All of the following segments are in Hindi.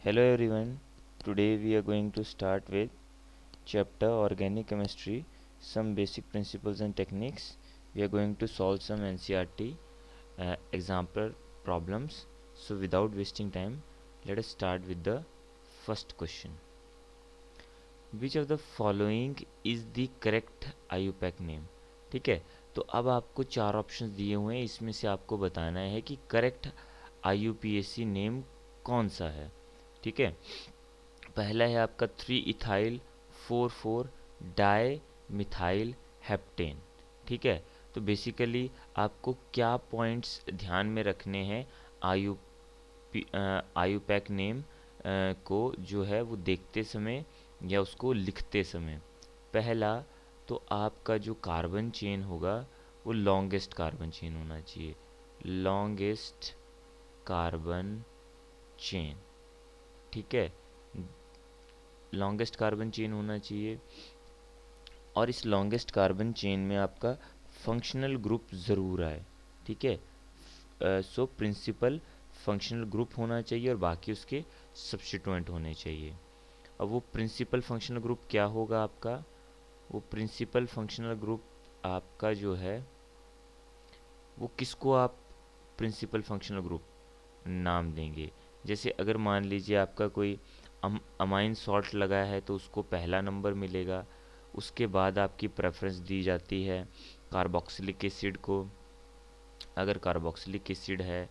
Hello everyone. Today we are going to start with chapter Organic Chemistry, some basic principles and techniques. We are going to solve some NCERT example problems. So without wasting time, let us start with the first question. Which of the following is the correct IUPAC name? ठीक है, तो अब आपको चार ऑप्शंस दिए हुए हैं, इसमें से आपको बताना है कि करेक्ट IUPAC नेम कौन सा है। ठीक है, पहला है आपका 3 इथाइल 4 4 डाई मिथाइल हेप्टेन। ठीक है, तो बेसिकली आपको क्या पॉइंट्स ध्यान में रखने हैं आयु आयुपैक नेम को जो है वो देखते समय या उसको लिखते समय। पहला, तो आपका जो कार्बन चेन होगा वो लॉन्गेस्ट कार्बन चेन होना चाहिए, लॉन्गेस्ट कार्बन चेन। ठीक है, लॉन्गेस्ट कार्बन चेन होना चाहिए और इस लॉन्गेस्ट कार्बन चेन में आपका फंक्शनल ग्रुप ज़रूर आए। ठीक है, सो प्रिंसिपल फंक्शनल ग्रुप होना चाहिए और बाकी उसके सब्स्टिट्यूएंट होने चाहिए। अब वो प्रिंसिपल फंक्शनल ग्रुप क्या होगा आपका? वो प्रिंसिपल फंक्शनल ग्रुप आपका जो है वो किसको आप प्रिंसिपल फंक्शनल ग्रुप नाम देंगे? जैसे अगर मान लीजिए आपका कोई अमाइन सॉल्ट लगा है तो उसको पहला नंबर मिलेगा। उसके बाद आपकी प्रेफरेंस दी जाती है कार्बोक्सिलिक एसिड को, अगर कार्बोक्सिलिक एसिड है।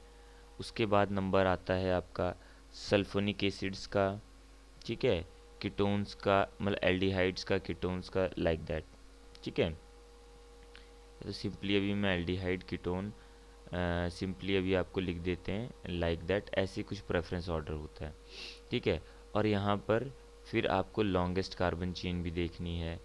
उसके बाद नंबर आता है आपका सल्फोनिक एसिड्स का। ठीक है, कीटोन्स का, मतलब एल्डिहाइड्स का, कीटोन्स का, लाइक दैट। ठीक है, तो सिंपली अभी मैं एल्डिहाइड कीटोन सिंपली अभी आपको लिख देते हैं लाइक दैट, ऐसे कुछ प्रेफरेंस ऑर्डर होता है। ठीक है, और यहाँ पर फिर आपको लॉन्गेस्ट कार्बन चेन भी देखनी है।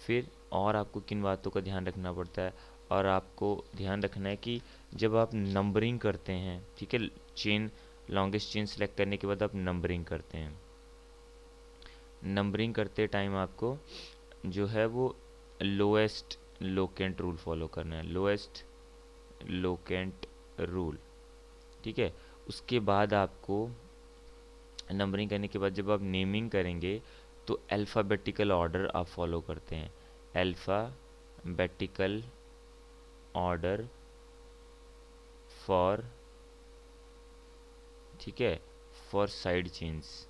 फिर और आपको किन बातों का ध्यान रखना पड़ता है, और आपको ध्यान रखना है कि जब आप नंबरिंग करते हैं, ठीक है, चेन लॉन्गेस्ट चेन सेलेक्ट करने के बाद आप नंबरिंग करते हैं। नंबरिंग करते टाइम आपको जो है वो लोएस्ट लोकेंट रूल फॉलो करना है, लोएस्ट लोकेंट रूल। ठीक है, उसके बाद आपको नंबरिंग करने के बाद जब आप नेमिंग करेंगे तो अल्फ़ाबेटिकल ऑर्डर आप फॉलो करते हैं, अल्फ़ाबेटिकल ऑर्डर फॉर, ठीक है, for side chains.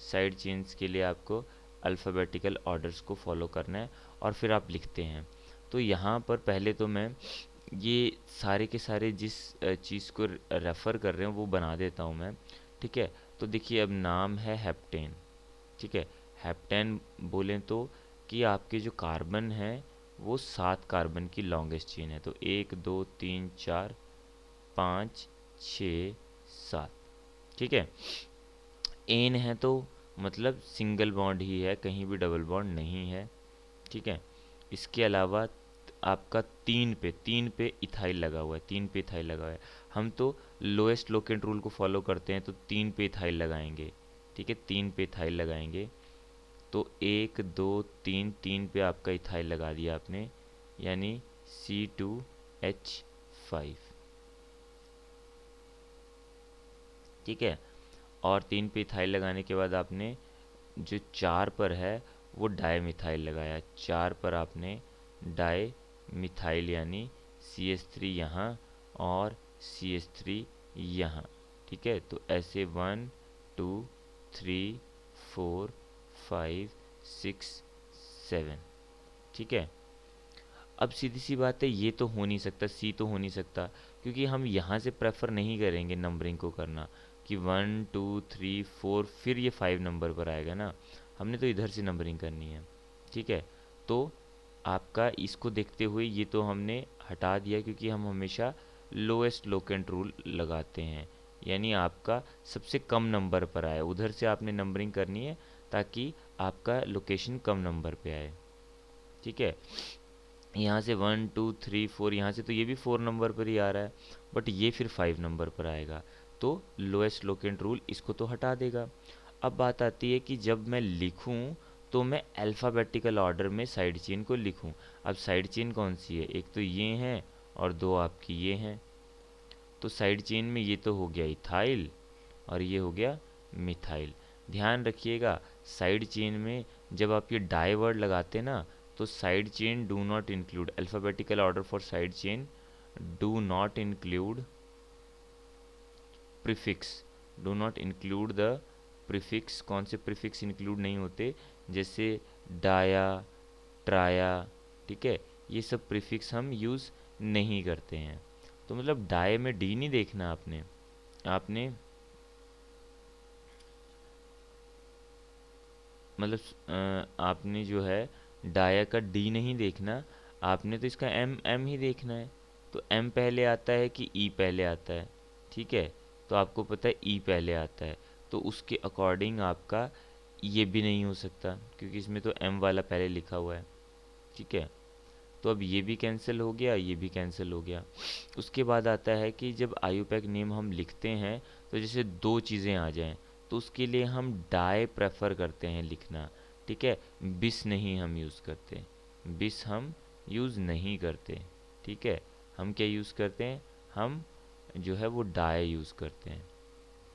Side chains के लिए आपको अल्फ़ाबेटिकल ऑर्डर्स को फॉलो करना है और फिर आप लिखते हैं। तो यहाँ पर पहले तो मैं ये सारे के सारे जिस चीज़ को रेफ़र कर रहे हैं वो बना देता हूँ मैं। ठीक है, तो देखिए अब नाम है हेप्टेन। ठीक है, हेप्टेन बोलें तो कि आपके जो कार्बन है वो 7 कार्बन की लॉन्गेस्ट चेन है। तो 1 2 3 4 5 6 7। ठीक है, एन है तो मतलब सिंगल बॉन्ड ही है, कहीं भी डबल बॉन्ड नहीं है। ठीक है, इसके अलावा आपका 3 पे इथाइल लगा हुआ है, 3 पे इथाइल लगा हुआ है। हम तो लोएस्ट लोकेंट रूल को फॉलो करते हैं, तो 3 पे इथाइल लगाएंगे। ठीक है, 3 पे इथाइल लगाएंगे। तो 1 2 3 पे आपका इथाइल लगा दिया आपने, यानी C2H5। ठीक है, और 3 पे इथाइल लगाने के बाद आपने जो 4 पर है वो डाई मिथाइल लगाया। 4 पर आपने डाई मिथाइल यानी CH3 यहाँ और CH3 यहाँ। ठीक है, तो ऐसे 1 2 3 4 5 6 7। ठीक है, अब सीधी सी बात है, ये तो हो नहीं सकता, सी तो हो नहीं सकता, क्योंकि हम यहाँ से प्रेफर नहीं करेंगे नंबरिंग को करना कि 1 2 3 4 फिर ये 5 नंबर पर आएगा ना। हमने तो इधर से नंबरिंग करनी है। ठीक है, तो आपका इसको देखते हुए ये तो हमने हटा दिया, क्योंकि हम हमेशा लोएस्ट लोकेंट रूल लगाते हैं, यानी आपका सबसे कम नंबर पर आए, उधर से आपने नंबरिंग करनी है ताकि आपका लोकेशन कम नंबर पे आए। ठीक है, यहाँ से 1 2 3 4, यहाँ से तो ये भी 4 नंबर पर ही आ रहा है, बट ये फिर 5 नंबर पर आएगा, तो लोएस्ट लोकेंट रूल इसको तो हटा देगा। अब बात आती है कि जब मैं लिखूं तो मैं अल्फ़ाबेटिकल ऑर्डर में साइड चेन को लिखूं। अब साइड चेन कौन सी है? एक तो ये है और दो आपकी ये हैं। तो साइड चेन में ये तो हो गया इथाइल और ये हो गया मिथाइल। ध्यान रखिएगा साइड चेन में जब आप ये डाई वर्ड लगाते ना, तो side chain do not include, alphabetical order for side chain do not include prefix, do not include the prefix. कौन से प्रीफिक्स इंक्लूड नहीं होते? जैसे डाया, ट्राया, ठीक है, ये सब प्रीफिक्स हम यूज़ नहीं करते हैं। तो मतलब डाय में डी नहीं देखना आपने, आपने मतलब आपने जो है डाया का डी नहीं देखना, आपने तो इसका एम एम ही देखना है। तो एम पहले आता है कि ई पहले आता है? ठीक है, तो आपको पता है ई पहले आता है, तो उसके अकॉर्डिंग आपका ये भी नहीं हो सकता क्योंकि इसमें तो एम वाला पहले लिखा हुआ है। ठीक है, तो अब ये भी कैंसिल हो गया, ये भी कैंसिल हो गया। उसके बाद आता है कि जब आयुपैक नेम हम लिखते हैं तो जैसे दो चीज़ें आ जाएं, तो उसके लिए हम डाई प्रेफर करते हैं लिखना। ठीक है, बिस नहीं हम यूज़ करते, बिस हम यूज़ नहीं करते। ठीक है, हम क्या यूज़ करते हैं? हम जो है वो डाई यूज़ करते हैं।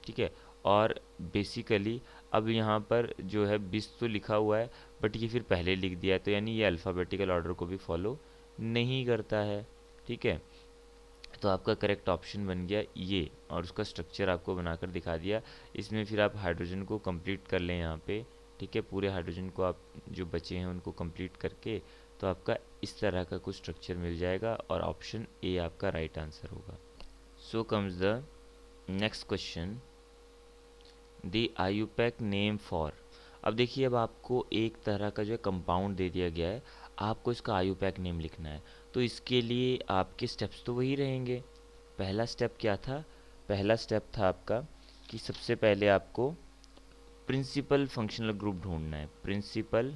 ठीक है, और बेसिकली अब यहाँ पर जो है बिस तो लिखा हुआ है, बट ये फिर पहले लिख दिया है, तो यानी ये अल्फ़ाबेटिकल ऑर्डर को भी फॉलो नहीं करता है। ठीक है, तो आपका करेक्ट ऑप्शन बन गया ये, और उसका स्ट्रक्चर आपको बनाकर दिखा दिया। इसमें फिर आप हाइड्रोजन को कंप्लीट कर लें यहाँ पे। ठीक है, पूरे हाइड्रोजन को आप जो बचे हैं उनको कंप्लीट करके, तो आपका इस तरह का कुछ स्ट्रक्चर मिल जाएगा और ऑप्शन ए आपका राइट आंसर होगा। सो comes the next question, the IUPAC name for. अब देखिए, अब आपको एक तरह का जो है कंपाउंड दे दिया गया है, आपको इसका आयुपैक नेम लिखना है। तो इसके लिए आपके स्टेप्स तो वही रहेंगे। पहला स्टेप क्या था? पहला स्टेप था आपका कि सबसे पहले आपको प्रिंसिपल फंक्शनल ग्रुप ढूंढना है, प्रिंसिपल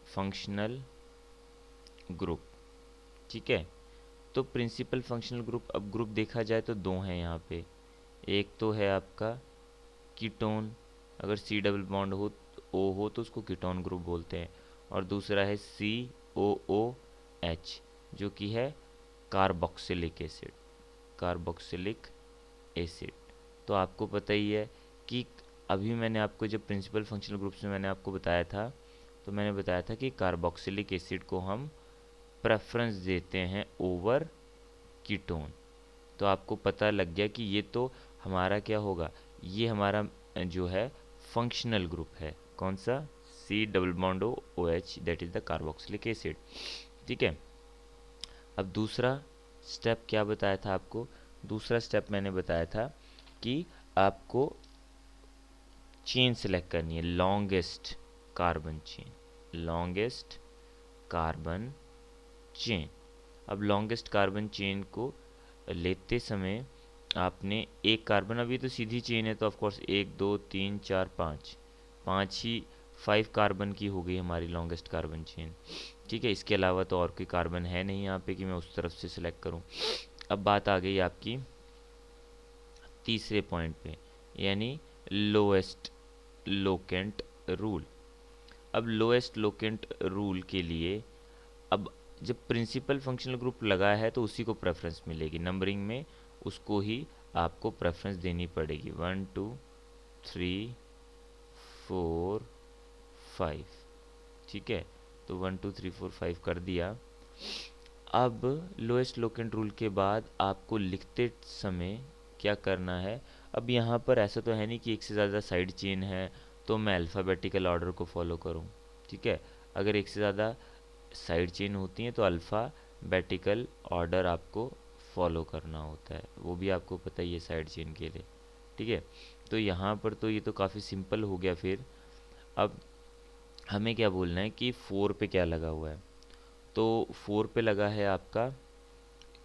फंक्शनल ग्रुप। ठीक है, तो प्रिंसिपल फंक्शनल ग्रुप, अब ग्रुप देखा जाए तो दो हैं यहाँ पे। एक तो है आपका कीटोन, अगर सी डबल बॉन्ड हो, ओ हो तो उसको कीटोन ग्रुप बोलते हैं। और दूसरा है सी ओ ओ एच, जो कि है कार्बोक्सिलिक एसिड, कार्बोक्सिलिक एसिड। तो आपको पता ही है कि अभी मैंने आपको जब प्रिंसिपल फंक्शनल ग्रुप्स में मैंने आपको बताया था, तो मैंने बताया था कि कार्बोक्सिलिक एसिड को हम प्रेफरेंस देते हैं ओवर कीटोन। तो आपको पता लग गया कि ये तो हमारा क्या होगा, ये हमारा जो है फंक्शनल ग्रुप है। कौन सा? C double bond O H, that is the carboxylic acid. ठीक है, अब दूसरा स्टेप क्या बताया था आपको? दूसरा स्टेप मैंने बताया था कि आपको चेन सेलेक्ट करनी है, longest carbon chain, longest carbon chain. अब लॉन्गेस्ट कार्बन चेन को लेते समय आपने एक कार्बन, अभी तो सीधी चेन है तो ऑफ कोर्स एक दो तीन चार पाँच, पाँच ही 5 कार्बन की हो गई हमारी लॉन्गेस्ट कार्बन चेन। ठीक है, इसके अलावा तो और कोई कार्बन है नहीं यहाँ पे कि मैं उस तरफ से सिलेक्ट करूँ। अब बात आ गई आपकी तीसरे पॉइंट पे, यानी लोएस्ट लोकेंट रूल। अब लोएस्ट लोकेंट रूल के लिए, अब जब प्रिंसिपल फंक्शनल ग्रुप लगा है तो उसी को प्रेफरेंस मिलेगी, नंबरिंग में उसको ही आपको प्रेफरेंस देनी पड़ेगी। 1 2 3 4 5। ठीक है, तो 1 2 3 4 5 कर दिया। अब लोएस्ट लोकेंट रूल के बाद आपको लिखते समय क्या करना है? अब यहाँ पर ऐसा तो है नहीं कि एक से ज़्यादा साइड चेन है तो मैं अल्फ़ाबेटिकल ऑर्डर को फॉलो करूँ। ठीक है, अगर एक से ज़्यादा साइड चेन होती हैं तो अल्फ़ाबेटिकल ऑर्डर आपको फॉलो करना होता है, वो भी आपको पता ही है साइड चेन के लिए। ठीक है, तो यहाँ पर तो ये तो काफ़ी सिंपल हो गया। फिर अब हमें क्या बोलना है कि 4 पे क्या लगा हुआ है? तो 4 पे लगा है आपका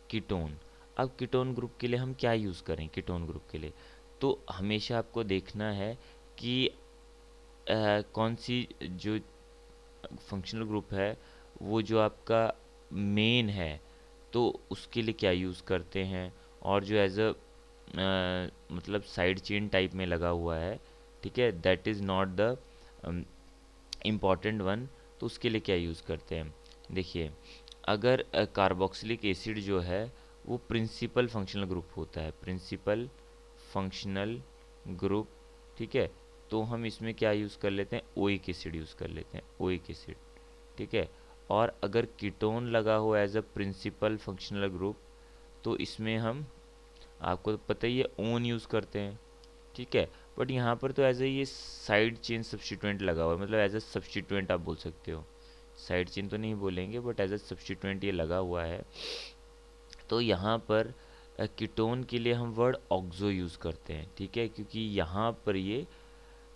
कीटोन। अब कीटोन ग्रुप के लिए हम क्या यूज़ करें? कीटोन ग्रुप के लिए तो हमेशा आपको देखना है कि कौन सी जो फंक्शनल ग्रुप है वो जो आपका मेन है, तो उसके लिए क्या यूज़ करते हैं, और जो एज अ मतलब साइड चेन टाइप में लगा हुआ है, ठीक है, that is not the important one, तो उसके लिए क्या यूज़ करते हैं? देखिए, अगर कार्बोक्सिलिक एसिड जो है वो प्रिंसिपल फंक्शनल ग्रुप होता है, प्रिंसिपल फंक्शनल ग्रुप, ठीक है, तो हम इसमें क्या यूज़ कर लेते हैं, ओइक एसिड यूज़ कर लेते हैं, ओइक एसिड, ठीक है। और अगर कीटोन लगा हो as a principal functional group, तो इसमें हम, आपको तो पता ही है, ओन यूज़ करते हैं, ठीक है। बट यहाँ पर तो एज ए ये साइड चेन सब्स्टिट्यूएंट लगा हुआ है, मतलब एज अ सब्स्टिट्यूएंट आप बोल सकते हो, साइड चेन तो नहीं बोलेंगे बट एज अ सब्स्टिट्यूएंट ये लगा हुआ है। तो यहाँ पर कीटोन के लिए हम वर्ड ऑक्सो यूज़ करते हैं, ठीक है, क्योंकि यहाँ पर ये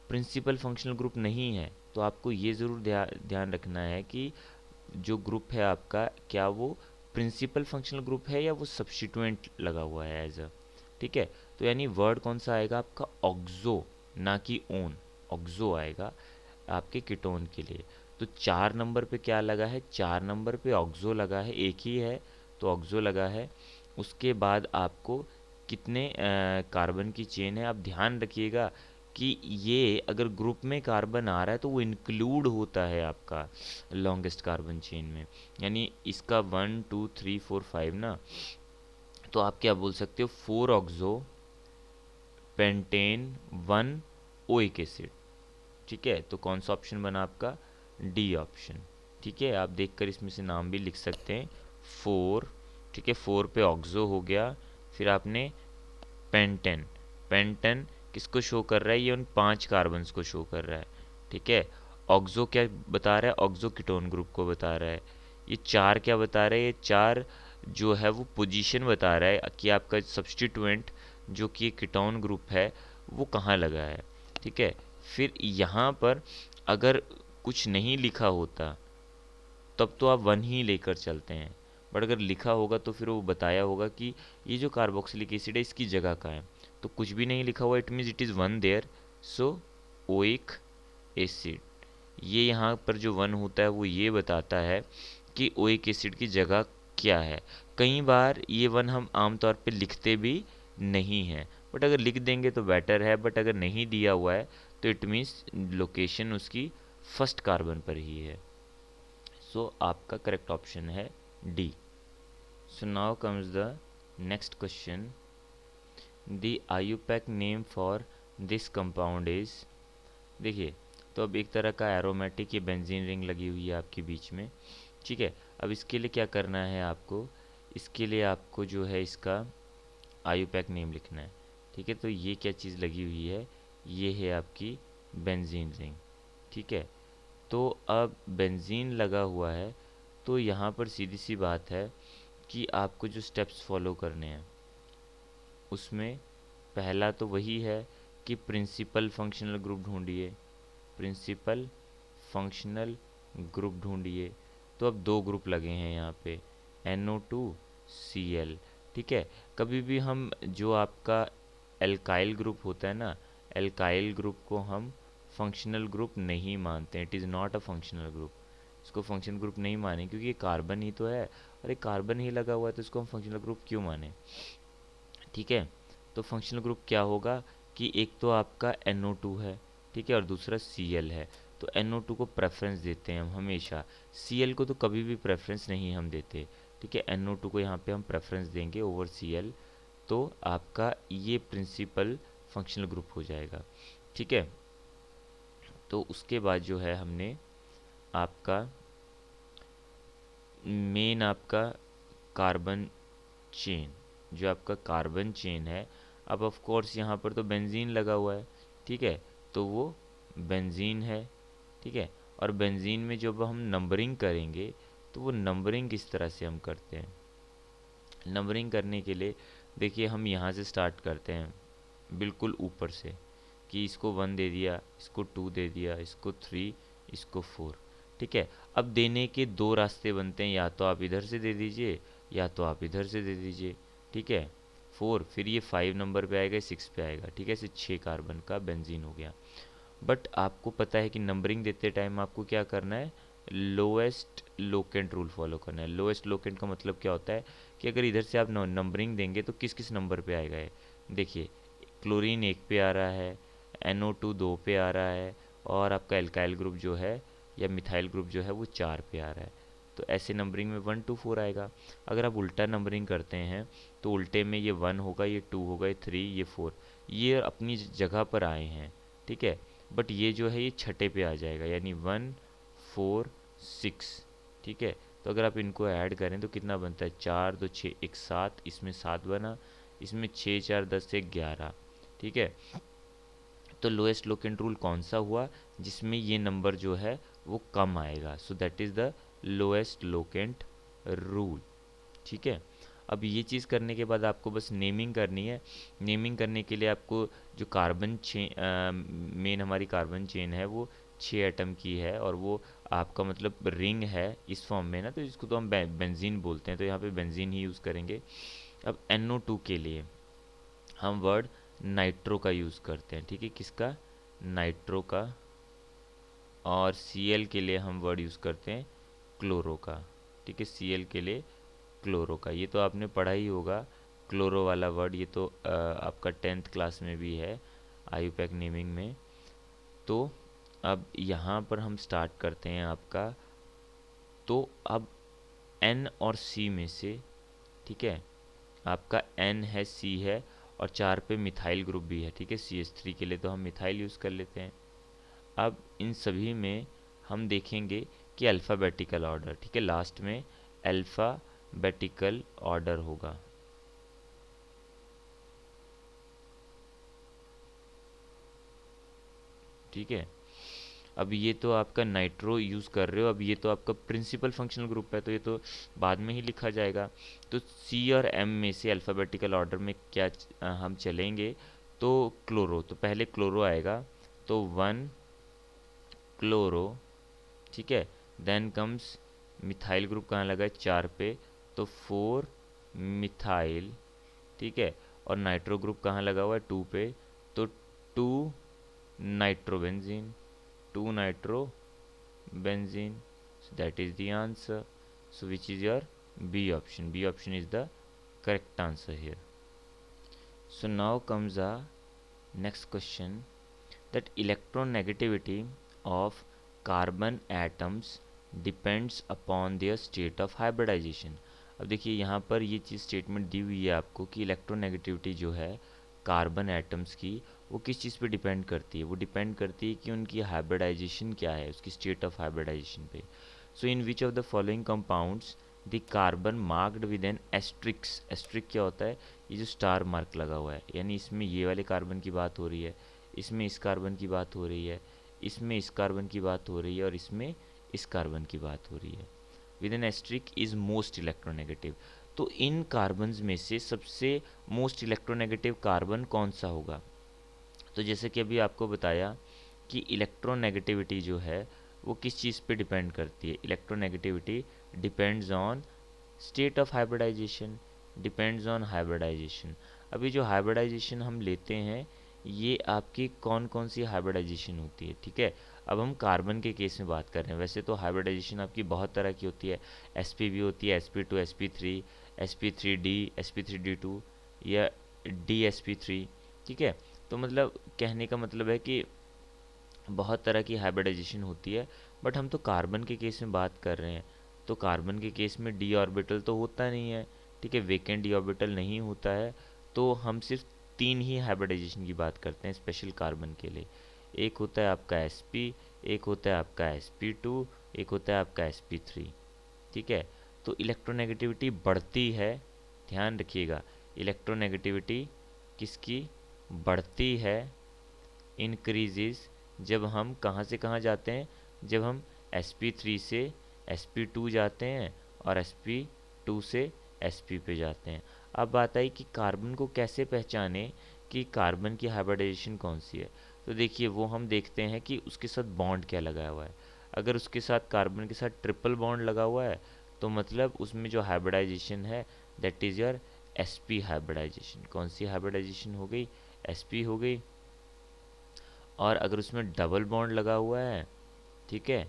प्रिंसिपल फंक्शनल ग्रुप नहीं है। तो आपको ये ज़रूर ध्यान रखना है कि जो ग्रुप है आपका, क्या वो प्रिंसिपल फंक्शनल ग्रुप है या वो सब्स्टिट्यूएंट लगा हुआ है एज अ, ठीक है। तो यानी वर्ड कौन सा आएगा आपका, ऑक्सो, ना कि ओन, ऑक्सो आएगा आपके कीटोन के लिए। तो 4 नंबर पे क्या लगा है, 4 नंबर पे ऑक्सो लगा है, एक ही है तो ऑक्सो लगा है। उसके बाद आपको कितने कार्बन की चेन है, आप ध्यान रखिएगा कि ये अगर ग्रुप में कार्बन आ रहा है तो वो इंक्लूड होता है आपका लॉन्गेस्ट कार्बन चेन में। यानी इसका 1 2 3 4 5 ना, तो आप क्या बोल सकते हो, 4 ऑक्सो पेंटेन 1 ओइक एसिड, ठीक है। तो कौन सा ऑप्शन बना आपका, डी ऑप्शन, ठीक है। आप देखकर इसमें से नाम भी लिख सकते हैं, 4, ठीक है, 4 पे ऑक्सो हो गया। फिर आपने पेंटेन, पेंटेन किसको शो कर रहा है, ये उन 5 कार्बन्स को शो कर रहा है, ठीक है। ऑक्सो क्या बता रहा है, ऑक्सो कीटोन ग्रुप को बता रहा है। ये 4 क्या बता रहा है, ये 4 जो है वो पोजीशन बता रहा है कि आपका सब्स्टिट्यूएंट जो कि कीटोन ग्रुप है वो कहाँ लगा है, ठीक है। फिर यहाँ पर अगर कुछ नहीं लिखा होता तब तो आप 1 ही लेकर चलते हैं, बट अगर लिखा होगा तो फिर वो बताया होगा कि ये जो कार्बोक्सिलिक एसिड है इसकी जगह कहाँ है। तो कुछ भी नहीं लिखा हुआ, it means it is 1 there, so oic acid. ये यहाँ पर जो 1 होता है वो ये बताता है कि ओइक एसिड की जगह क्या है। कई बार ये 1 हम आमतौर पे लिखते भी नहीं हैं, बट अगर लिख देंगे तो बेटर है, बट अगर नहीं दिया हुआ है तो इट मीन्स लोकेशन उसकी फर्स्ट कार्बन पर ही है। सो आपका करेक्ट ऑप्शन है D. So now comes the next question, the IUPAC name for this compound is, देखिए, तो अब एक तरह का एरोमेटिक ये बेंजीन रिंग लगी हुई है आपके बीच में, ठीक है। अब इसके लिए क्या करना है आपको, इसके लिए आपको जो है इसका आयुपैक नेम लिखना है, ठीक है। तो ये क्या चीज़ लगी हुई है, ये है आपकी बेंजीन रिंग, ठीक है। तो अब बेंजीन लगा हुआ है, तो यहाँ पर सीधी सी बात है कि आपको जो स्टेप्स फॉलो करने हैं उसमें पहला तो वही है कि प्रिंसिपल फंक्शनल ग्रुप ढूंढिए, प्रिंसिपल फंक्शनल ग्रुप ढूंढिए। तो अब 2 ग्रुप लगे हैं यहाँ पे, NO2Cl, ठीक है। कभी भी हम जो आपका एल्काइल ग्रुप होता है ना, एल्काइल ग्रुप को हम फंक्शनल ग्रुप नहीं मानते, it is not a functional group. इसको फंक्शनल ग्रुप नहीं माने क्योंकि ये कार्बन ही तो है, और एक कार्बन ही लगा हुआ है तो इसको हम फंक्शनल ग्रुप क्यों माने, ठीक है। तो फंक्शनल ग्रुप क्या होगा कि एक तो आपका NO2 है, ठीक है, और दूसरा Cl है। तो NO2 को प्रेफरेंस देते हैं हम हमेशा, Cl को तो कभी भी प्रेफरेंस नहीं हम देते, ठीक है। NO2 को यहाँ पे हम प्रेफरेंस देंगे ओवर Cl, तो आपका ये प्रिंसिपल फंक्शनल ग्रुप हो जाएगा, ठीक है। तो उसके बाद जो है हमने आपका मेन आपका कार्बन चेन, जो आपका कार्बन चेन है, अब ऑफ कोर्स यहाँ पर तो बेंजीन लगा हुआ है, ठीक है, तो वो बेंजीन है, ठीक है। और बेंजीन में जब हम नंबरिंग करेंगे तो वो नंबरिंग किस तरह से हम करते हैं, नंबरिंग करने के लिए देखिए हम यहाँ से स्टार्ट करते हैं बिल्कुल ऊपर से, कि इसको 1 दे दिया, इसको 2 दे दिया, इसको 3, इसको 4, ठीक है। अब देने के 2 रास्ते बनते हैं, या तो आप इधर से दे दीजिए या तो आप इधर से दे दीजिए, ठीक है। 4, फिर ये 5 नंबर पे आएगा, 6 पे आएगा, ठीक है। इसे 6 कार्बन का बेंजीन हो गया। बट आपको पता है कि नंबरिंग देते टाइम आपको क्या करना है, लोएस्ट लोकेंट रूल फॉलो करना है। लोएस्ट लोकेंट का मतलब क्या होता है कि अगर इधर से आप नंबरिंग देंगे तो किस किस नंबर पे आएगा ये, देखिए, क्लोरीन 1 पे आ रहा है, NO2 2 पे आ रहा है, और आपका एल्काइल ग्रुप जो है या मिथाइल ग्रुप जो है वो 4 पे आ रहा है। तो ऐसे नंबरिंग में 1 2 4 आएगा। अगर आप उल्टा नंबरिंग करते हैं तो उल्टे में ये 1 होगा, ये 2 होगा, ये 3, ये 4, ये अपनी जगह पर आए हैं, ठीक है। बट ये जो है ये छठे पे आ जाएगा, यानी 1 4 6, ठीक है। तो अगर आप इनको ऐड करें तो कितना बनता है, 4 2 6 1 7, इसमें 7 बना, इसमें 6 4 10 1 11, ठीक है। तो लोएस्ट लोकेंट रूल कौन सा हुआ, जिसमें ये नंबर जो है वो कम आएगा, so that is the lowest locant rule, ठीक है। अब ये चीज़ करने के बाद आपको बस नेमिंग करनी है। नेमिंग करने के लिए आपको जो कार्बन चेन, मेन हमारी कार्बन चेन है वो 6 एटम की है, और वो आपका मतलब रिंग है इस फॉर्म में ना, तो इसको तो हम बेंजीन बोलते हैं, तो यहाँ पे बेंजीन ही यूज़ करेंगे। अब NO2 के लिए हम वर्ड नाइट्रो का यूज़ करते हैं, ठीक है, किसका, नाइट्रो का। और Cl के लिए हम वर्ड यूज़ करते हैं क्लोरो का, ठीक है, Cl के लिए क्लोरो का। ये तो आपने पढ़ा ही होगा, क्लोरो वाला वर्ड, ये तो आपका 10th क्लास में भी है आयुपैक नेमिंग में। तो अब यहाँ पर हम स्टार्ट करते हैं आपका, तो अब N और C में से, ठीक है, आपका N है, C है, और 4 पे मिथाइल ग्रुप भी है, ठीक है, CH3 के लिए तो हम मिथाइल यूज़ कर लेते हैं। अब इन सभी में हम देखेंगे कि अल्फ़ाबेटिकल ऑर्डर, ठीक है, लास्ट में अल्फ़ाबेटिकल ऑर्डर होगा, ठीक है। अब ये तो आपका नाइट्रो यूज़ कर रहे हो, अब ये तो आपका प्रिंसिपल फंक्शनल ग्रुप है, तो ये तो बाद में ही लिखा जाएगा। तो C और M में से अल्फ़ाबेटिकल ऑर्डर में क्या हम चलेंगे, तो क्लोरो, तो पहले क्लोरो आएगा, तो 1 क्लोरो, ठीक है। देन कम्स मिथाइल ग्रुप, कहाँ लगा है, 4 पे, तो 4 मिथाइल, ठीक है। और नाइट्रो ग्रुप कहाँ लगा हुआ है, 2 पे, तो 2 nitrobenzene, 2 nitro benzene, so that is the answer. So which is your B option, B option is the correct answer here. So now comes the next question, that electronegativity of carbon atoms depends upon their state of hybridization. अब देखिए यहाँ पर ये चीज़ स्टेटमेंट दी हुई है आपको कि इलेक्ट्रोनेगेटिविटी जो है कार्बन एटम्स की, वो किस चीज़ पे डिपेंड करती है, वो डिपेंड करती है कि उनकी हाइब्रिडाइजेशन क्या है, उसकी स्टेट ऑफ हाइब्रिडाइजेशन पे। So in which of the following compounds the carbon marked with an asterisks, asterisk क्या होता है, ये जो स्टार मार्क लगा हुआ है, यानी इसमें ये वाले कार्बन की बात हो रही है, इसमें इस कार्बन की बात हो रही है, इसमें इस कार्बन की बात हो रही है, और इसमें इस कार्बन की बात हो रही है, with an asterisk is most electronegative. तो इन कार्बन्स में से सबसे मोस्ट इलेक्ट्रोनेगेटिव कार्बन कौन सा होगा, तो जैसे कि अभी आपको बताया कि इलेक्ट्रोनेगेटिविटी जो है वो किस चीज़ पे डिपेंड करती है, electronegativity depends on state of hybridization, depends on hybridization. अभी जो हाइब्रिडाइजेशन हम लेते हैं, ये आपकी कौन कौन सी हाइब्रिडाइजेशन होती है, ठीक है। अब हम कार्बन के केस में बात कर रहे हैं, वैसे तो हाइब्रिडाइजेशन आपकी बहुत तरह की होती है, sp भी होती है, sp2 sp3 sp3d sp3d2 या dsp3, ठीक है। तो मतलब कहने का मतलब है कि बहुत तरह की हाइब्रिडाइजेशन होती है, बट हम तो कार्बन के केस में बात कर रहे हैं, तो कार्बन के केस में डी ऑर्बिटल तो होता नहीं है, ठीक है, वेकेंट डी ऑर्बिटल नहीं होता है, तो हम सिर्फ 3 ही हाइब्रिडाइजेशन की बात करते हैं स्पेशल कार्बन के लिए। एक होता है आपका sp, एक होता है आपका sp2, एक होता है आपका sp3, ठीक है। तो इलेक्ट्रोनेगेटिविटी बढ़ती है, ध्यान रखिएगा, इलेक्ट्रोनेगेटिविटी किसकी बढ़ती है, इंक्रीजेज, जब हम कहाँ से कहाँ जाते हैं, जब हम sp3 से sp2 जाते हैं और sp2 से sp पे जाते हैं। अब बात आई कि कार्बन को कैसे पहचाने कि कार्बन की हाइब्रिडाइजेशन कौन सी है, तो देखिए वो हम देखते हैं कि उसके साथ बॉन्ड क्या लगाया हुआ है। अगर उसके साथ कार्बन के साथ ट्रिपल बॉन्ड लगा हुआ है, तो मतलब उसमें जो हाइब्रिडाइजेशन है that is your sp hybridization. कौन सी हाइब्रिडाइजेशन हो गई, sp हो गई। और अगर उसमें डबल बॉन्ड लगा हुआ है, ठीक है,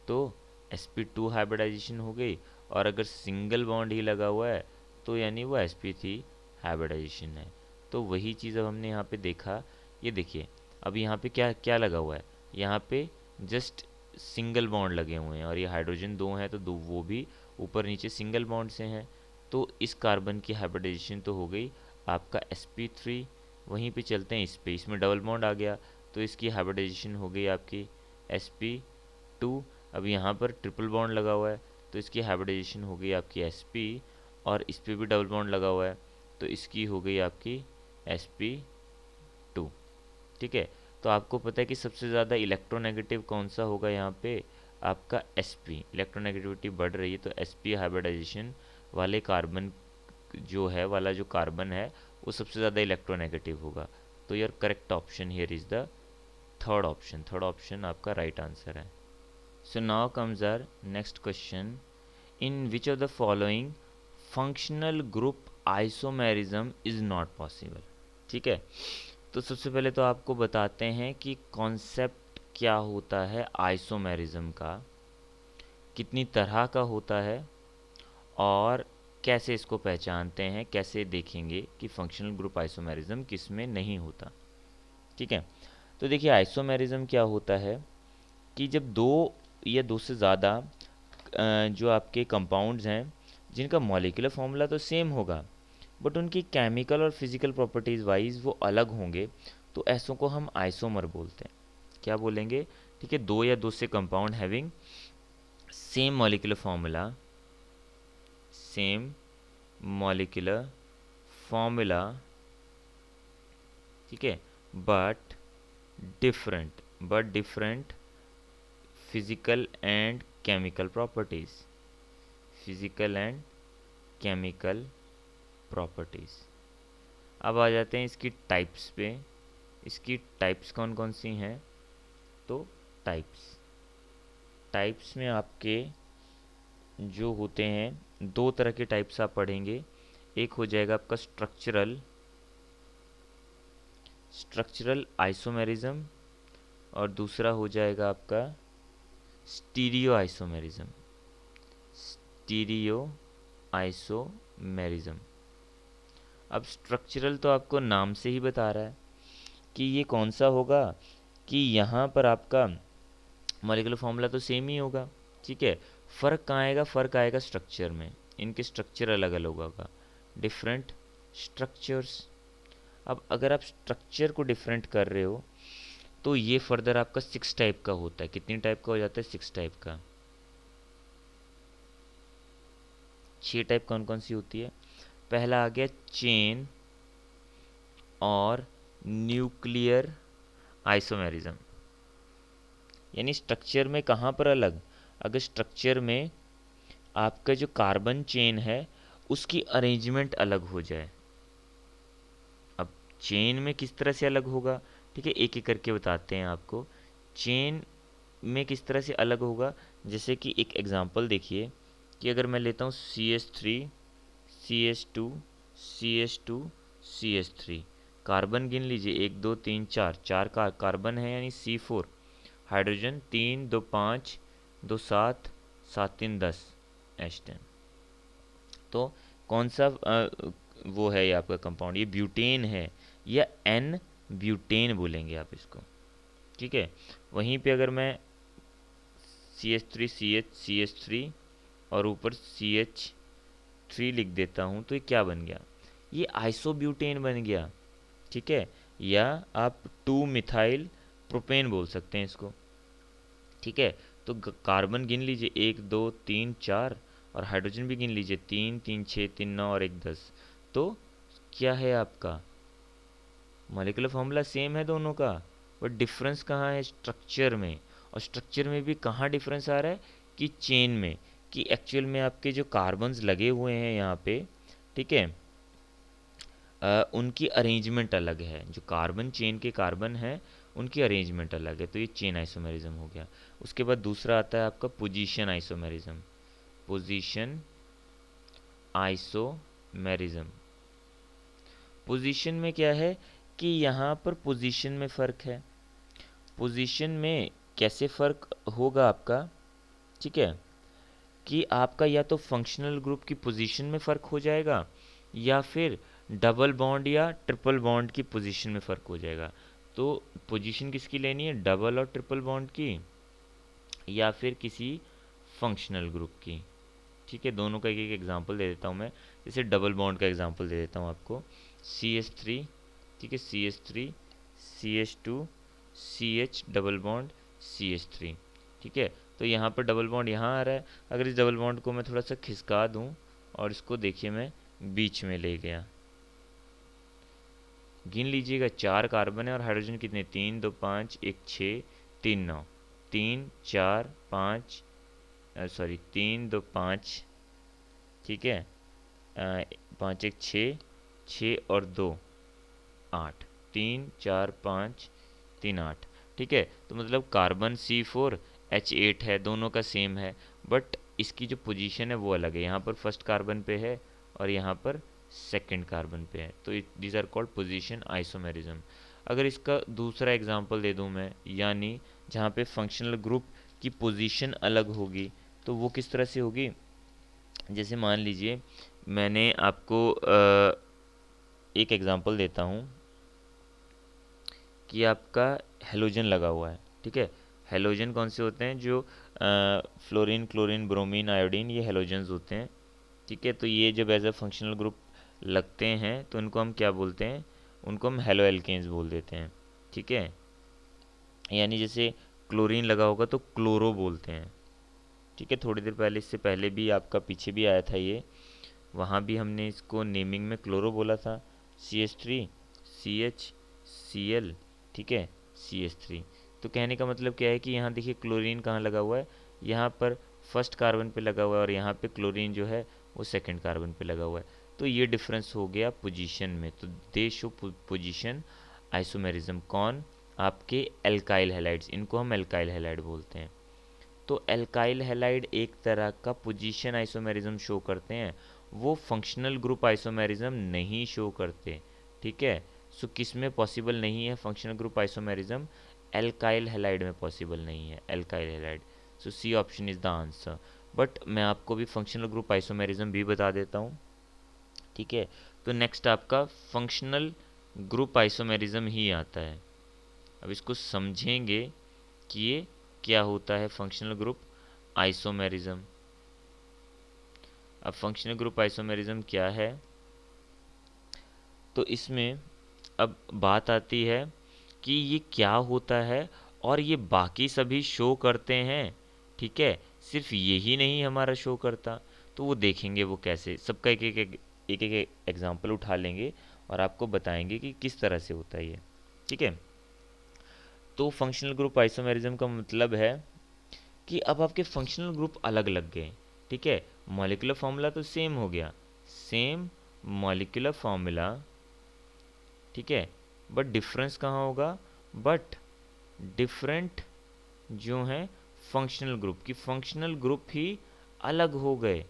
तो sp2 हाइब्रिडाइजेशन हो गई। और अगर सिंगल बॉन्ड ही लगा हुआ है, तो यानी वो sp3 हाइब्रिडाइजेशन है। तो वही चीज़ अब हमने यहाँ पे देखा, ये देखिए अब यहाँ पे क्या क्या लगा हुआ है, यहाँ पे जस्ट सिंगल बॉन्ड लगे हुए हैं, और ये हाइड्रोजन 2 हैं, तो दो वो भी ऊपर नीचे सिंगल बॉन्ड से हैं। तो इस कार्बन की हाइब्रिडाइजेशन तो हो गई आपका sp3 वहीं पे चलते हैं इस पे, इसमें डबल बॉन्ड आ गया तो इसकी हाइब्रिडाइजेशन हो गई आपकी sp2। अब यहाँ पर ट्रिपल बॉन्ड लगा हुआ है तो इसकी हाइब्रिडाइजेशन हो गई आपकी sp, और इस पे भी डबल बॉन्ड लगा हुआ है तो इसकी हो गई आपकी sp2। ठीक है, तो आपको पता है कि सबसे ज़्यादा इलेक्ट्रोनेगेटिव कौन सा होगा यहाँ पे, आपका sp। इलेक्ट्रोनेगेटिविटी बढ़ रही है तो sp हाइब्रिडाइजेशन वाले कार्बन जो है वाला जो कार्बन है वो सबसे ज़्यादा इलेक्ट्रोनेगेटिव होगा। तो your correct option here is the third option. Third option आपका राइट आंसर है। So now comes our next question, in which of the following functional group isomerism is not possible. ठीक है, तो सबसे पहले तो आपको बताते हैं कि कॉन्सेप्ट क्या होता है आइसोमेरिज्म का, कितनी तरह का होता है और कैसे इसको पहचानते हैं, कैसे देखेंगे कि फंक्शनल ग्रुप आइसोमेरिज्म किस में नहीं होता। ठीक है, तो देखिए आइसोमेरिज्म क्या होता है कि जब दो या दो से ज़्यादा जो आपके कंपाउंड्स हैं जिनका मॉलिक्यूलर फॉर्मूला तो सेम होगा बट उनकी केमिकल और फिजिकल प्रॉपर्टीज़ वाइज वो अलग होंगे, तो ऐसों को हम आइसोमर बोलते हैं। क्या बोलेंगे, ठीक है, दो या दो से compound having same molecular formula, same molecular formula, ठीक है, but different physical and chemical properties, physical and chemical properties. अब आ जाते हैं इसकी टाइप्स पे। इसकी टाइप्स कौन कौन सी हैं, तो टाइप्स में आपके जो होते हैं दो तरह के टाइप्स आप पढ़ेंगे। एक हो जाएगा आपका स्ट्रक्चरल आइसोमेरिज्म और दूसरा हो जाएगा आपका स्टीरियो आइसोमेरिज्म। अब स्ट्रक्चरल तो आपको नाम से ही बता रहा है कि ये कौन सा होगा, कि यहाँ पर आपका मॉलिक्यूलर फॉर्मूला तो सेम ही होगा। ठीक है, फ़र्क कहाँ आएगा, फ़र्क आएगा स्ट्रक्चर में, इनके स्ट्रक्चर अलग अलग होगा, डिफरेंट स्ट्रक्चर्स। अब अगर आप स्ट्रक्चर को डिफरेंट कर रहे हो तो ये फर्दर आपका 6 टाइप का होता है। कितनी टाइप का हो जाता है, 6 टाइप का। 6 टाइप कौन कौन सी होती है, पहला आ गया चेन और न्यूक्लियर आइसोमेरिज्म। यानी स्ट्रक्चर में कहाँ पर अलग, अगर स्ट्रक्चर में आपका जो कार्बन चेन है उसकी अरेंजमेंट अलग हो जाए। अब चेन में किस तरह से अलग होगा, ठीक है, एक एक करके बताते हैं आपको। चेन में किस तरह से अलग होगा, जैसे कि एक एग्जांपल देखिए कि अगर मैं लेता हूँ CH3 CH2 CH2 CH3, carbon गिन लीजिए 1 2 3 4, चार का कार्बन है यानी C4, हाइड्रोजन 3 2 5 2 7 7 3 10 H10। तो कौन सा वो है ये आपका कंपाउंड, ये ब्यूटेन है या एन ब्यूटेन बोलेंगे आप इसको। ठीक है, वहीं पे अगर मैं CH3 CH3 और ऊपर CH3 लिख देता हूँ तो ये क्या बन गया, ये आइसोब्यूटेन बन गया। ठीक है, या आप 2 मिथाइल प्रोपेन बोल सकते हैं इसको। ठीक है, तो कार्बन गिन लीजिए 1 2 3 4 और हाइड्रोजन भी गिन लीजिए 3 3 6 3 9 और 1 10। तो क्या है आपका मॉलिक्यूलर फॉर्मूला सेम है दोनों का, बट डिफरेंस कहाँ है, स्ट्रक्चर में। और स्ट्रक्चर में भी कहाँ डिफरेंस आ रहा है, कि चेन में, कि एक्चुअल में आपके जो कार्बन्स लगे हुए हैं यहाँ पे, ठीक है, उनकी अरेंजमेंट अलग है। जो कार्बन चेन के कार्बन है उनकी अरेंजमेंट अलग है, तो ये चेन आइसोमेरिज्म हो गया। उसके बाद दूसरा आता है आपका position isomerism. Position isomerism, position में क्या है कि यहाँ पर पोजीशन में फ़र्क है। पोजीशन में कैसे फ़र्क होगा आपका, ठीक है, कि आपका या तो फंक्शनल ग्रुप की पोजीशन में फ़र्क हो जाएगा या फिर डबल बॉन्ड या ट्रिपल बॉन्ड की पोजीशन में फ़र्क हो जाएगा। तो पोजीशन किसकी लेनी है, डबल और ट्रिपल बॉन्ड की या फिर किसी फंक्शनल ग्रुप की। ठीक है, दोनों का एक एक एग्जांपल दे देता हूँ मैं। जैसे डबल बॉन्ड का एग्जांपल दे देता हूँ आपको, CH3, ठीक है, CH3 CH2 CH double bond CH3, ठीक है। तो यहाँ पर डबल बॉन्ड यहाँ आ रहा है, अगर इस डबल बॉन्ड को मैं थोड़ा सा खिसका दूँ और इसको देखिए मैं बीच में ले गया, गिन लीजिएगा 4 कार्बन है और हाइड्रोजन कितने, 3 2 5 1 6 3 9, 3 4 5 सॉरी 3 2 5, ठीक है, 5 1 6, 6 और 2 8, 3 4 5 3 8, ठीक है। तो मतलब कार्बन C4H8 है, दोनों का सेम है, बट इसकी जो पोजीशन है वो अलग है, यहाँ पर फर्स्ट कार्बन पे है और यहाँ पर सेकंड कार्बन पे है, तो these are called position isomerism. अगर इसका दूसरा एग्जांपल दे दूँ मैं, यानी जहाँ पे फंक्शनल ग्रुप की पोजीशन अलग होगी, तो वो किस तरह से होगी, जैसे मान लीजिए मैंने आपको एक एग्जांपल देता हूँ कि आपका हेलोजन लगा हुआ है, ठीक है। हेलोजन कौन से होते हैं, जो फ्लोरीन क्लोरीन ब्रोमीन आयोडीन, ये हेलोजन्स होते हैं, ठीक है। तो ये जब एज अ फंक्शनल ग्रुप लगते हैं तो उनको हम क्या बोलते हैं, उनको हम हेलो एल्केन्स बोल देते हैं, ठीक है। यानी जैसे क्लोरीन लगा होगा तो क्लोरो बोलते हैं, ठीक है। थोड़ी देर पहले, इससे पहले भी आपका पीछे भी आया था ये, वहाँ भी हमने इसको नेमिंग में क्लोरो बोला था, CH3 CH Cl, ठीक है, CH3। तो कहने का मतलब क्या है कि यहाँ देखिए क्लोरीन कहाँ लगा हुआ है, यहाँ पर फर्स्ट कार्बन पे लगा हुआ है और यहाँ पे क्लोरीन जो है वो सेकंड कार्बन पे लगा हुआ है। तो ये डिफरेंस हो गया पोजीशन में, तो दे शो पोजीशन आइसोमेरिज्म। कौन, आपके एल्काइल हैलाइड्स, इनको हम एल्काइल हैलाइड बोलते हैं। तो एल्काइल हैलाइड एक तरह का पोजीशन आइसोमेरिज्म शो करते हैं, वो फंक्शनल ग्रुप आइसोमेरिज्म नहीं शो करते, ठीक है। सो किस में पॉसिबल नहीं है functional group isomerism, alkyl halide में पॉसिबल नहीं है, alkyl halide. So C option is the answer. But मैं आपको भी फंक्शनल ग्रुप आइसोमेरिज्म भी बता देता हूँ, ठीक है। तो नेक्स्ट आपका फंक्शनल ग्रुप आइसोमेरिज्म ही आता है। अब इसको समझेंगे कि ये क्या होता है फंक्शनल ग्रुप आइसोमेरिज्म। अब फंक्शनल ग्रुप आइसोमेरिज्म क्या है, तो इसमें अब बात आती है कि ये क्या होता है और ये बाकी सभी शो करते हैं, ठीक है, सिर्फ यही नहीं हमारा शो करता। तो वो देखेंगे वो कैसे, सबका एक एग्जांपल उठा लेंगे और आपको बताएंगे कि किस तरह से होता है ये, ठीक है। तो फंक्शनल ग्रुप आइसोमेरिज्म का मतलब है कि अब आपके फंक्शनल ग्रुप अलग लग गए, ठीक है। मॉलिक्यूलर फॉर्मूला तो सेम हो गया, सेम मॉलिक्यूलर फॉर्मूला, ठीक है, बट डिफरेंस कहाँ होगा, बट डिफरेंट जो हैं फंक्शनल ग्रुप की, फंक्शनल ग्रुप ही अलग हो गए।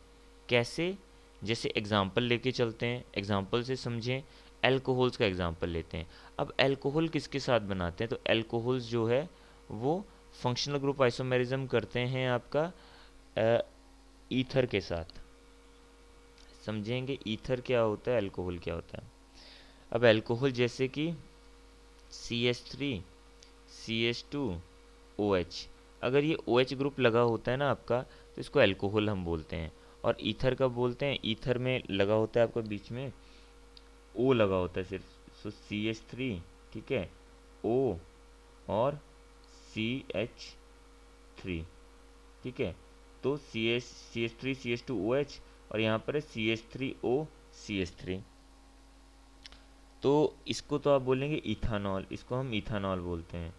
कैसे, जैसे एग्जाम्पल लेके चलते हैं, एग्जाम्पल से समझें। एल्कोहल्स का एग्जाम्पल लेते हैं। अब एल्कोहल किसके साथ बनाते हैं, तो एल्कोहल्स जो है वो फंक्शनल ग्रुप आइसोमेरिज्म करते हैं आपका ईथर के साथ। समझेंगे ईथर क्या होता है, अल्कोहल क्या होता है। अब अल्कोहल जैसे कि CH3 CH2OH, अगर ये OH ग्रुप लगा होता है ना आपका, तो इसको अल्कोहल हम बोलते हैं। और ईथर कब बोलते हैं, ईथर में लगा होता है आपका बीच में O लगा होता है सिर्फ, सो CH3, ठीक है, O और CH3, ठीक है। तो CH3 CH2OH और यहाँ पर है CH3O CH3। तो इसको तो आप बोलेंगे इथानॉल, इसको हम इथानॉल बोलते हैं,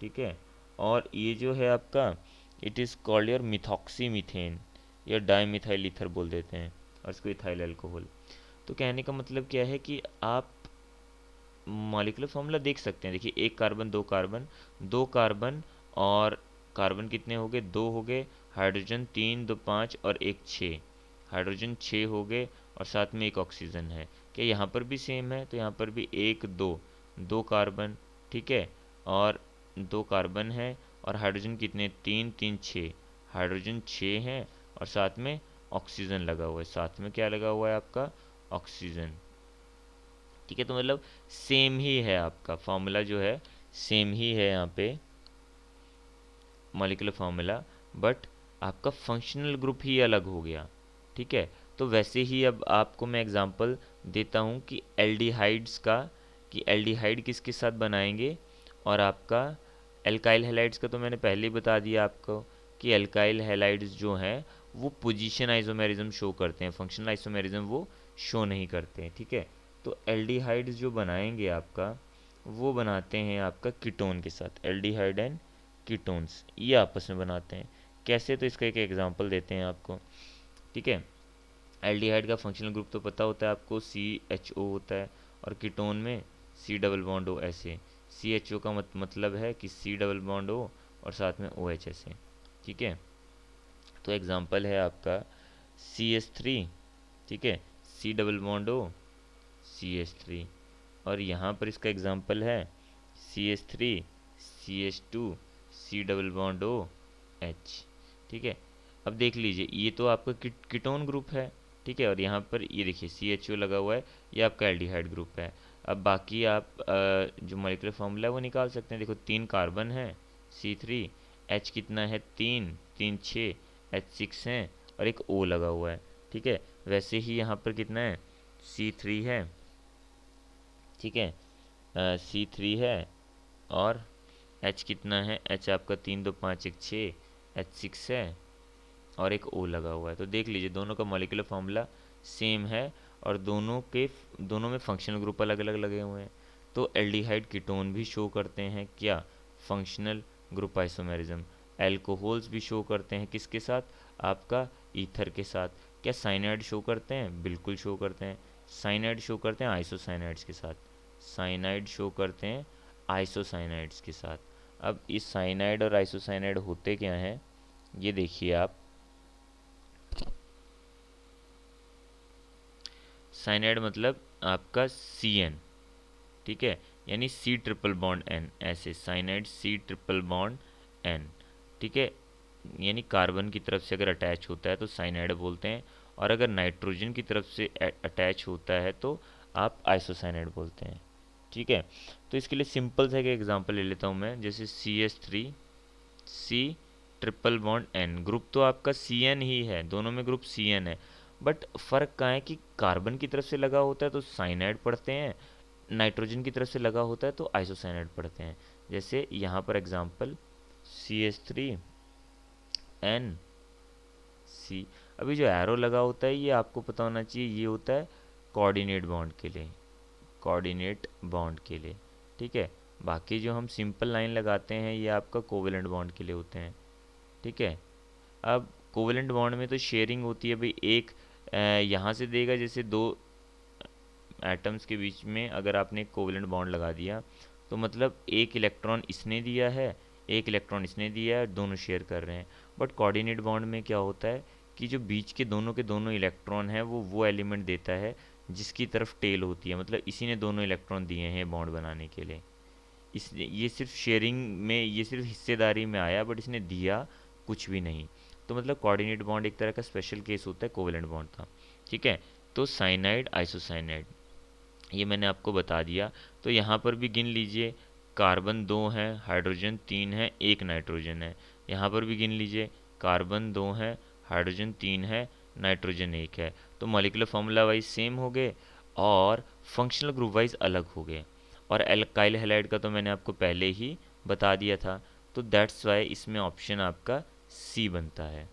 ठीक है। और ये जो है आपका, it is called your methoxy methane या डाईमिथाइल ईथर बोल देते हैं, और इसको इथाइल अल्कोहल। तो कहने का मतलब क्या है कि आप मॉलिक्यूलर फॉर्मूला देख सकते हैं, देखिए एक कार्बन दो कार्बन, दो कार्बन और कार्बन कितने हो गए, दो हो गए, हाइड्रोजन 3 2 5 और एक 6, हाइड्रोजन 6 हो गए और साथ में एक ऑक्सीजन है। क्या यहाँ पर भी सेम है, तो यहाँ पर भी एक दो, दो कार्बन, ठीक है, और दो कार्बन है और हाइड्रोजन कितने, 3 3 6, हाइड्रोजन 6 है और साथ में ऑक्सीजन लगा हुआ है, साथ में क्या लगा हुआ है आपका, ऑक्सीजन, ठीक है। तो मतलब सेम ही है आपका फॉर्मूला जो है, सेम ही है यहाँ पे मॉलिक्यूलर फार्मूला, बट आपका फंक्शनल ग्रुप ही अलग हो गया, ठीक है। तो वैसे ही अब आपको मैं एग्जांपल देता हूँ कि एल्डिहाइड्स का कि एल्डिहाइड किसके साथ बनाएंगे, और आपका एल्काइल हैलाइड्स का तो मैंने पहले ही बता दिया आपको कि एल्काइल हैलाइड्स जो हैं वो पोजीशन आइसोमेरिज्म शो करते हैं, फंक्शनल आइसोमेरिज्म वो शो नहीं करते हैं, ठीक है। तो एल्डिहाइड्स जो बनाएंगे आपका, वो बनाते हैं आपका कीटोन के साथ, एल्डिहाइड एंड कीटोन्स ये आपस में बनाते हैं। कैसे, तो इसका एक एग्जांपल देते हैं आपको, ठीक है। एल्डिहाइड का फंक्शनल ग्रुप तो पता होता है आपको, CHO होता है, और कीटोन में C डबल बॉन्ड O ऐसे। CHO का मतलब है कि C डबल बॉन्ड O और साथ में OH ऐसे, ठीक है। तो एग्जांपल है आपका CH3, ठीक है, C double bond O CH3, और यहाँ पर इसका एग्जांपल है CH3 CH2 C double bond O H, ठीक है। अब देख लीजिए ये तो आपका कीटोन ग्रुप है, ठीक है, और यहाँ पर ये देखिए CHO लगा हुआ है, ये आपका एल्डिहाइड ग्रुप है। अब बाकी आप जो मॉलिक्यूलर फॉर्मूला है वो निकाल सकते हैं। देखो 3 कार्बन है C3, H कितना है 3 3 6, H6 है, और एक O लगा हुआ है, ठीक है। वैसे ही यहाँ पर कितना है C3 है, ठीक है, C3 है, और H कितना है, H आपका 3 2 5 1 6, H6 है, और एक O लगा हुआ है। तो देख लीजिए दोनों का मॉलिक्यूलर फार्मूला सेम है, और दोनों में फंक्शनल ग्रुप अलग अलग लगे हुए हैं। तो एल्डिहाइड कीटोन भी शो करते हैं क्या, फंक्शनल ग्रुप आइसोमेरिज्म। एल्कोहल्स भी शो करते हैं किसके साथ, आपका ईथर के साथ। क्या साइनाइड शो करते हैं, बिल्कुल शो करते हैं। साइनाइड शो करते हैं आइसोसाइनाइड्स के साथ, साइनाइड शो करते हैं आइसोसाइनाइड्स के साथ। अब इस साइनाइड और आइसोसाइनाइड होते क्या हैं, ये देखिए आप। साइनाइड मतलब आपका CN, ठीक है, यानी C ट्रिपल बॉन्ड N, ऐसे cyanide C triple bond N, ठीक है। यानी कार्बन की तरफ से अगर अटैच होता है तो साइनाइड बोलते हैं, और अगर नाइट्रोजन की तरफ से अटैच होता है तो आप आइसोसाइनाइड बोलते हैं, ठीक है। तो इसके लिए सिंपल सा एक एग्जांपल ले लेता हूँ मैं, जैसे CH3 C triple bond N, group तो आपका CN ही है, दोनों में ग्रुप CN है, बट फ़र्क कहाँ है कि कार्बन की तरफ से लगा होता है तो साइनाइड पढ़ते हैं, नाइट्रोजन की तरफ से लगा होता है तो आइसोसाइनाइड पढ़ते हैं। जैसे यहाँ पर एग्जांपल CH3 N C, अभी जो एरो लगा होता है ये आपको पता होना चाहिए, ये होता है कोऑर्डिनेट बॉन्ड के लिए, कोऑर्डिनेट बॉन्ड के लिए, ठीक है। बाकी जो हम सिंपल लाइन लगाते हैं ये आपका कोवेलेंट बॉन्ड के लिए होते हैं, ठीक है। अब कोवेलेंट बॉन्ड में तो शेयरिंग होती है भाई, एक यहाँ से देगा, जैसे दो एटम्स के बीच में अगर आपने कोवेलेंट बॉन्ड लगा दिया तो मतलब एक इलेक्ट्रॉन इसने दिया है, एक इलेक्ट्रॉन इसने दिया है, दोनों शेयर कर रहे हैं। बट कोऑर्डिनेट बॉन्ड में क्या होता है कि जो बीच के दोनों इलेक्ट्रॉन हैं वो एलिमेंट देता है जिसकी तरफ टेल होती है, मतलब इसी ने दोनों इलेक्ट्रॉन दिए हैं बॉन्ड बनाने के लिए। इस ये सिर्फ शेयरिंग में, ये सिर्फ हिस्सेदारी में आया, बट इसने दिया कुछ भी नहीं। तो मतलब कोऑर्डिनेट बॉन्ड एक तरह का स्पेशल केस होता है कोवेलेंट बॉन्ड का, ठीक है। तो साइनाइड आइसोसाइनाइड ये मैंने आपको बता दिया। तो यहाँ पर भी गिन लीजिए, कार्बन 2 है, हाइड्रोजन 3 है, एक नाइट्रोजन है। यहाँ पर भी गिन लीजिए, कार्बन 2 है, हाइड्रोजन 3 है, नाइट्रोजन 1 है। तो मॉलिक्यूलर फार्मूला वाइज सेम हो गए और फंक्शनल ग्रुप वाइज अलग हो गए। और एल्काइल हैलाइड का तो मैंने आपको पहले ही बता दिया था, तो दैट्स वाई इसमें ऑप्शन आपका C बनता है।